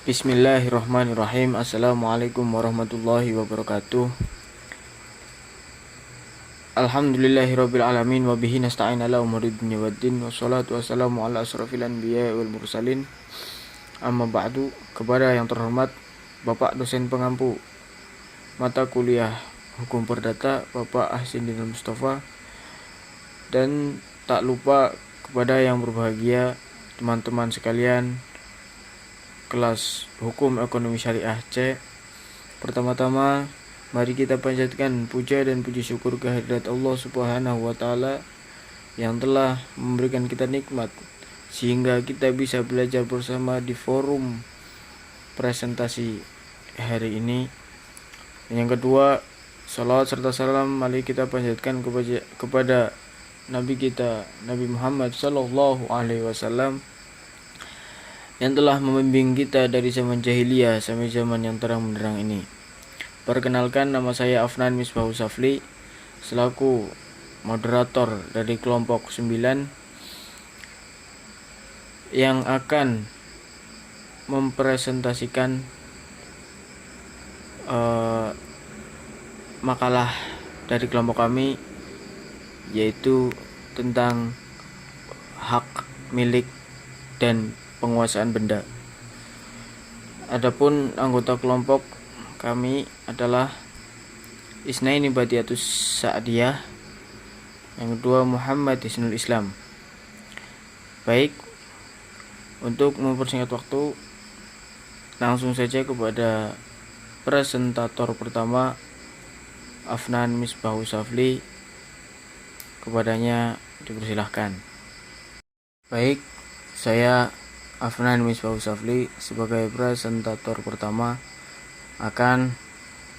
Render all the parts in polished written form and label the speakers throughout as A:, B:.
A: Bismillahirrahmanirrahim. Assalamualaikum warahmatullahi wabarakatuh. Alhamdulillahirabbil alamin wa bihi nasta'in ala umuri dunya waddin wassalatu wassalamu ala asrofil anbiya wal mursalin. Amma ba'du. Kepada yang terhormat Bapak dosen pengampu mata kuliah Hukum Perdata Bapak Ahsindinul Mustafa, dan tak lupa kepada yang berbahagia teman-teman sekalian kelas Hukum Ekonomi Syariah C. Pertama-tama, mari kita panjatkan puja dan puji syukur kehadirat Allah Subhanahu wa taala yang telah memberikan kita nikmat sehingga kita bisa belajar bersama di forum presentasi hari ini. Dan yang kedua, salawat serta salam mari kita panjatkan kepada Nabi kita Nabi Muhammad sallallahu alaihi wasallam yang telah membimbing kita dari zaman jahiliyah sampai zaman yang terang benderang ini. Perkenalkan, nama saya Afnan Misbahus Safli selaku moderator dari kelompok 9 yang akan mempresentasikan makalah dari kelompok kami, yaitu tentang hak milik dan penguasaan benda. Adapun anggota kelompok kami adalah Isnaini Badiatus Sa'diyah, yang kedua Muhammad Hisnul Islam. Baik, untuk mempersingkat waktu, langsung saja kepada presentator pertama, Afnan Misbahus Safli. Kepadanya dipersilahkan. Baik, saya Afnan Misbahus Safli sebagai presentator pertama akan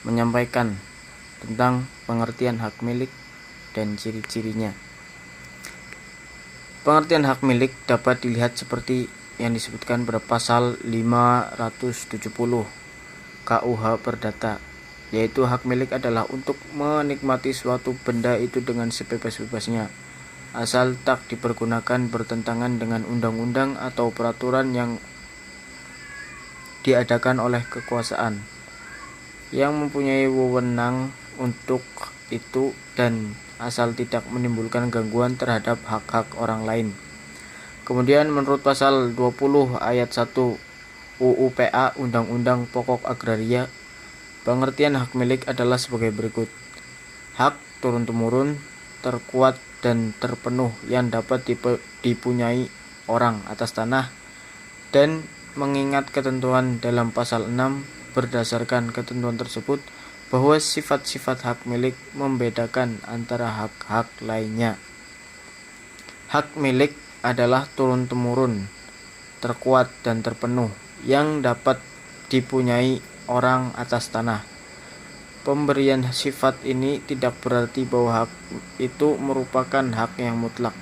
A: menyampaikan tentang pengertian hak milik dan ciri-cirinya. Pengertian hak milik dapat dilihat seperti yang disebutkan pada pasal 570 KUH Perdata, yaitu hak milik adalah untuk menikmati suatu benda itu dengan sebebas-bebasnya, asal tak dipergunakan bertentangan dengan undang-undang atau peraturan yang diadakan oleh kekuasaan yang mempunyai wewenang untuk itu, dan asal tidak menimbulkan gangguan terhadap hak-hak orang lain. Kemudian menurut pasal 20 ayat 1 UU PA Undang-Undang Pokok Agraria, pengertian hak milik adalah sebagai berikut: hak turun-temurun, terkuat dan terpenuh yang dapat dipunyai orang atas tanah, dan mengingat ketentuan dalam pasal 6, berdasarkan ketentuan tersebut bahwa sifat-sifat hak milik membedakan antara hak-hak lainnya. Hak milik adalah turun-temurun, terkuat dan terpenuh yang dapat dipunyai orang atas tanah. Pemberian sifat ini tidak berarti bahwa hak itu merupakan hak yang mutlak.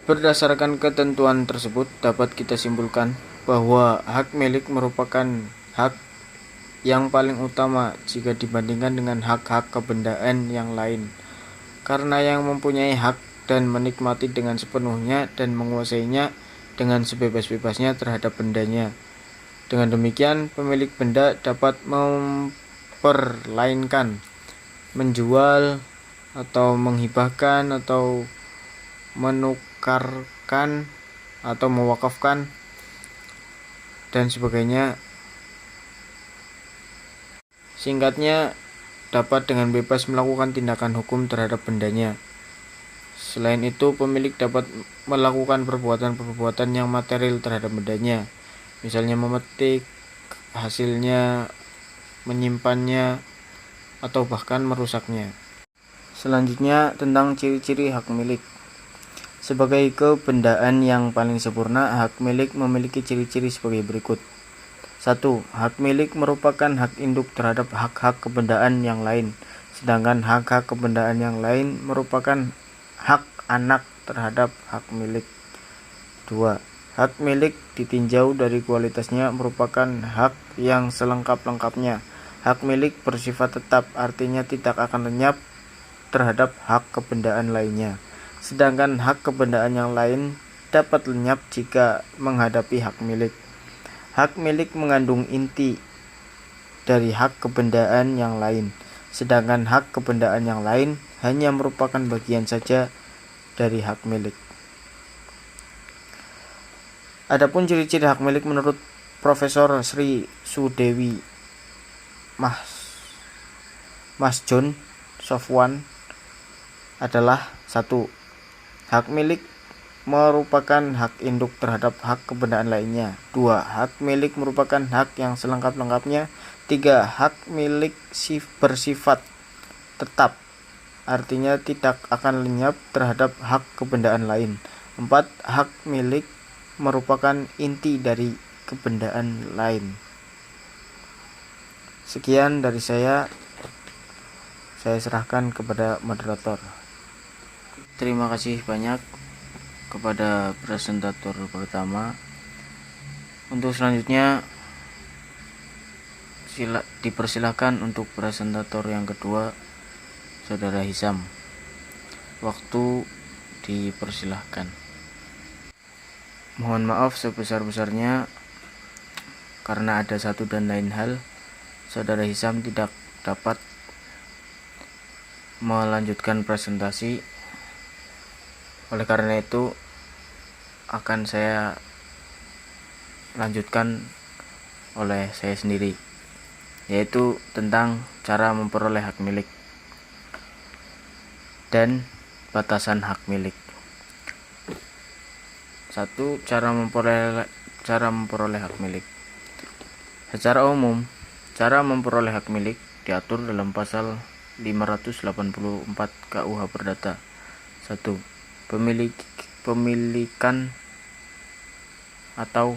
A: Berdasarkan ketentuan tersebut, dapat kita simpulkan bahwa hak milik merupakan hak yang paling utama jika dibandingkan dengan hak-hak kebendaan yang lain, karena yang mempunyai hak dan menikmati dengan sepenuhnya dan menguasainya dengan sebebas-bebasnya terhadap bendanya. Dengan demikian, pemilik benda dapat memperlainkan, menjual atau menghibahkan atau menukarkan atau mewakafkan dan sebagainya. Singkatnya, dapat dengan bebas melakukan tindakan hukum terhadap bendanya. Selain itu, pemilik dapat melakukan perbuatan-perbuatan yang material terhadap bendanya, misalnya memetik hasilnya, menyimpannya, atau bahkan merusaknya. Selanjutnya, tentang ciri-ciri hak milik. Sebagai kebendaan yang paling sempurna, hak milik memiliki ciri-ciri sebagai berikut. 1. Hak milik merupakan hak induk terhadap hak-hak kebendaan yang lain, sedangkan hak-hak kebendaan yang lain merupakan hak anak terhadap hak milik. 2. Hak milik ditinjau dari kualitasnya merupakan hak yang selengkap-lengkapnya. Hak milik bersifat tetap, artinya tidak akan lenyap terhadap hak kebendaan lainnya. Sedangkan hak kebendaan yang lain dapat lenyap jika menghadapi hak milik. Hak milik mengandung inti dari hak kebendaan yang lain, sedangkan hak kebendaan yang lain hanya merupakan bagian saja dari hak milik. Adapun ciri-ciri hak milik menurut Profesor Sri Sudewi Masjon Sofwan adalah 1. Hak milik merupakan hak induk terhadap hak kebendaan lainnya. 2. Hak milik merupakan hak yang selengkap-lengkapnya. 3. Hak milik bersifat tetap, artinya tidak akan lenyap terhadap hak kebendaan lain. 4. Hak milik merupakan inti dari kebendaan lain. Sekian dari saya serahkan kepada moderator. Terima kasih banyak kepada presentator pertama. Untuk selanjutnya dipersilakan untuk presentator yang kedua, Saudara Hisam. Waktu dipersilahkan. Mohon maaf sebesar-besarnya karena ada satu dan lain hal, Saudara Hisam tidak dapat melanjutkan presentasi. Oleh karena itu akan saya lanjutkan oleh saya sendiri, yaitu tentang cara memperoleh hak milik dan batasan hak milik. 1. Cara memperoleh hak milik. Secara umum, cara memperoleh hak milik diatur dalam pasal 584 KUH Perdata. 1. Pemilikan atau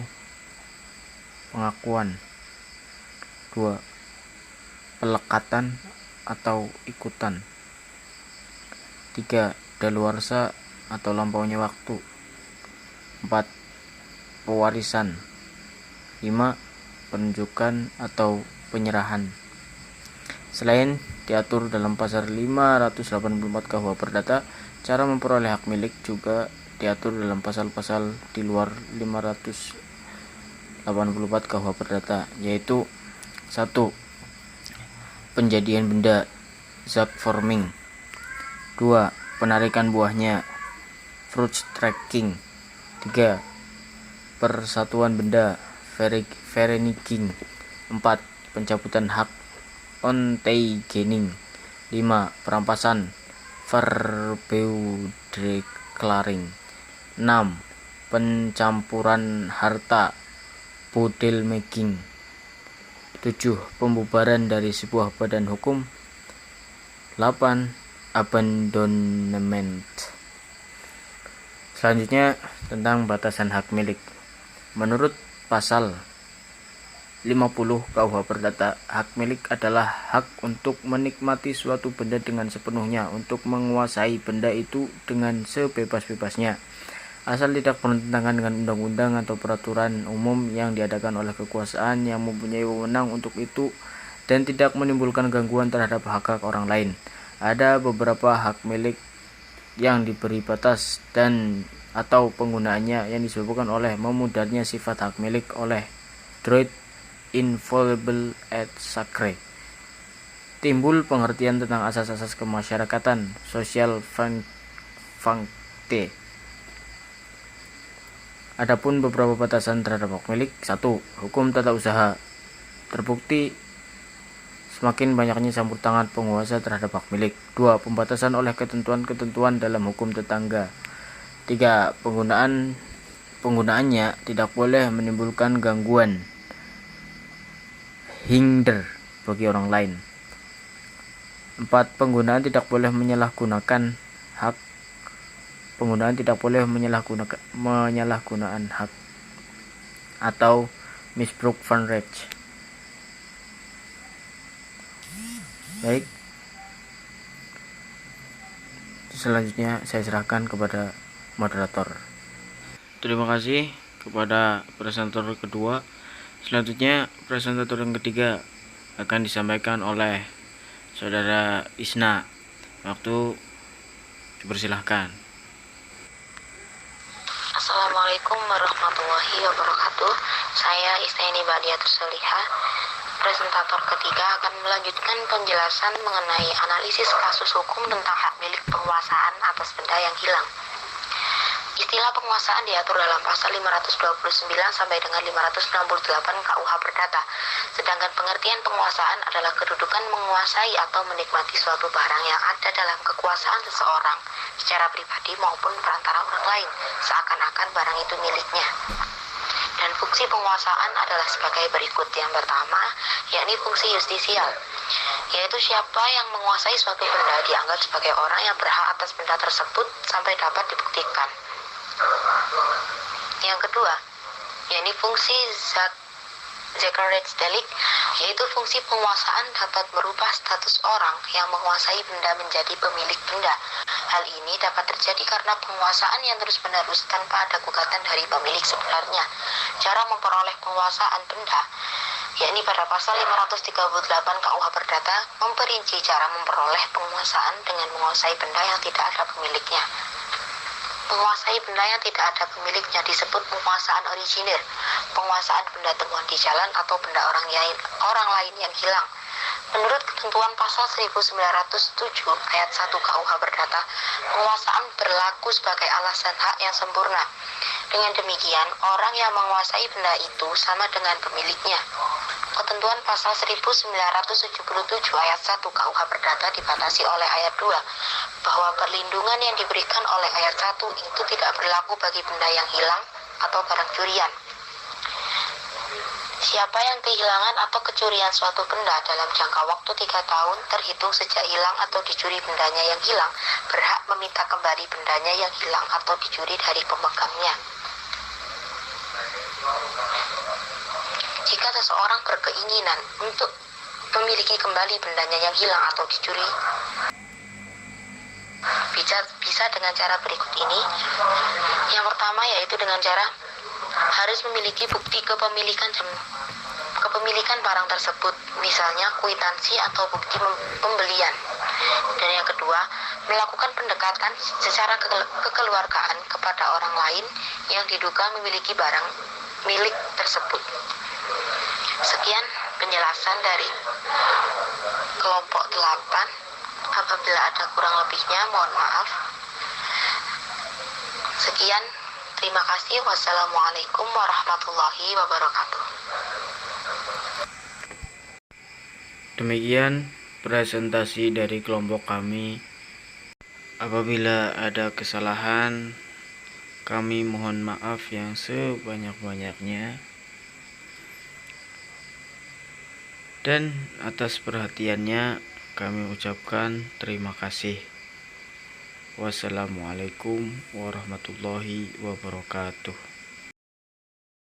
A: pengakuan. 2. Pelekatan atau ikutan. 3. Daluarsa atau lampaunya waktu. 4. Pewarisan. 5. Penunjukan atau penyerahan. Selain diatur dalam pasal 584 KUH Perdata, cara memperoleh hak milik juga diatur dalam pasal-pasal di luar 584 KUH Perdata, yaitu 1. Penjadian benda, zat forming. 2. Penarikan buahnya, fruit tracking. 3. Persatuan benda, vereniging. 4. Pencabutan hak, onteigening. 5. Perampasan, verbeudeclaring. 6. Pencampuran harta, bodelmaking. 7. Pembubaran dari sebuah badan hukum. 8. Abandonment. Selanjutnya tentang batasan hak milik. Menurut pasal 50 KUH Perdata, hak milik adalah hak untuk menikmati suatu benda dengan sepenuhnya, untuk menguasai benda itu dengan sebebas-bebasnya, asal tidak bertentangan dengan undang-undang atau peraturan umum yang diadakan oleh kekuasaan yang mempunyai wewenang untuk itu, dan tidak menimbulkan gangguan terhadap hak-hak orang lain. Ada beberapa hak milik yang diberi batas dan atau penggunaannya yang disebabkan oleh memudarnya sifat hak milik oleh droit inviolable et sacré. Timbul pengertian tentang asas-asas kemasyarakatan, social functionality. Adapun beberapa batasan terhadap hak milik. 1. Hukum tata usaha. Terbukti semakin banyaknya campur tangan penguasa terhadap hak milik. 2. Pembatasan oleh ketentuan-ketentuan dalam hukum tetangga. 3. Penggunaannya tidak boleh menimbulkan gangguan, hinder bagi orang lain. 4. Penggunaan tidak boleh menyalahgunakan hak. Penggunaan tidak boleh menyalahgunakan hak atau misbruk van recht. Baik. Selanjutnya saya serahkan kepada moderator. Terima kasih kepada presentator kedua. Selanjutnya presentator yang ketiga akan disampaikan oleh Saudara Isna. Waktu dipersilahkan.
B: Assalamualaikum Assalamualaikum warahmatullahi wabarakatuh. Saya Istiani Badiatus Solihah, presentator ketiga, akan melanjutkan penjelasan mengenai analisis kasus hukum tentang hak milik penguasaan atas benda yang hilang. Istilah penguasaan diatur dalam pasal 529 sampai dengan 568 KUH Perdata. Sedangkan pengertian penguasaan adalah kedudukan menguasai atau menikmati suatu barang yang ada dalam kekuasaan seseorang secara pribadi maupun perantara orang lain, seakan-akan barang itu miliknya. Dan fungsi penguasaan adalah sebagai berikut. Yang pertama, yakni fungsi justisial, yaitu siapa yang menguasai suatu benda dianggap sebagai orang yang berhak atas benda tersebut sampai dapat dibuktikan. Yang kedua, yakni fungsi Zacharev-Delik, yaitu fungsi penguasaan dapat merubah status orang yang menguasai benda menjadi pemilik benda. Hal ini dapat terjadi karena penguasaan yang terus-menerus tanpa ada gugatan dari pemilik sebenarnya. Cara memperoleh penguasaan benda, yakni pada pasal 538 KUH Perdata, memperinci cara memperoleh penguasaan dengan menguasai benda yang tidak ada pemiliknya. Menguasai benda yang tidak ada pemiliknya disebut penguasaan orisinir. Penguasaan benda temuan di jalan atau benda orang lain yang hilang. Menurut ketentuan pasal 1907 ayat 1 KUH Perdata, penguasaan berlaku sebagai alasan hak yang sempurna. Dengan demikian, orang yang menguasai benda itu sama dengan pemiliknya. Ketentuan pasal 1977 ayat 1 KUH Perdata dibatasi oleh ayat 2, bahwa perlindungan yang diberikan oleh ayat 1 itu tidak berlaku bagi benda yang hilang atau barang curian. Siapa yang kehilangan atau kecurian suatu benda dalam jangka waktu 3 tahun terhitung sejak hilang atau dicuri bendanya yang hilang, berhak meminta kembali bendanya yang hilang atau dicuri dari pemegangnya. Jika seseorang berkeinginan untuk memiliki kembali bendanya yang hilang atau dicuri, bisa dengan cara berikut ini. Yang pertama yaitu dengan cara harus memiliki bukti kepemilikan barang tersebut, misalnya kwitansi atau bukti pembelian. Dan yang kedua, melakukan pendekatan secara kekeluargaan kepada orang lain yang diduga memiliki barang milik tersebut. Sekian penjelasan dari kelompok 8. Apabila ada kurang lebihnya, mohon maaf. Sekian, terima kasih. Wassalamualaikum warahmatullahi wabarakatuh.
A: Demikian presentasi dari kelompok kami. Apabila ada kesalahan, kami mohon maaf yang sebanyak-banyaknya. Dan atas perhatiannya kami ucapkan terima kasih. Wassalamualaikum warahmatullahi wabarakatuh.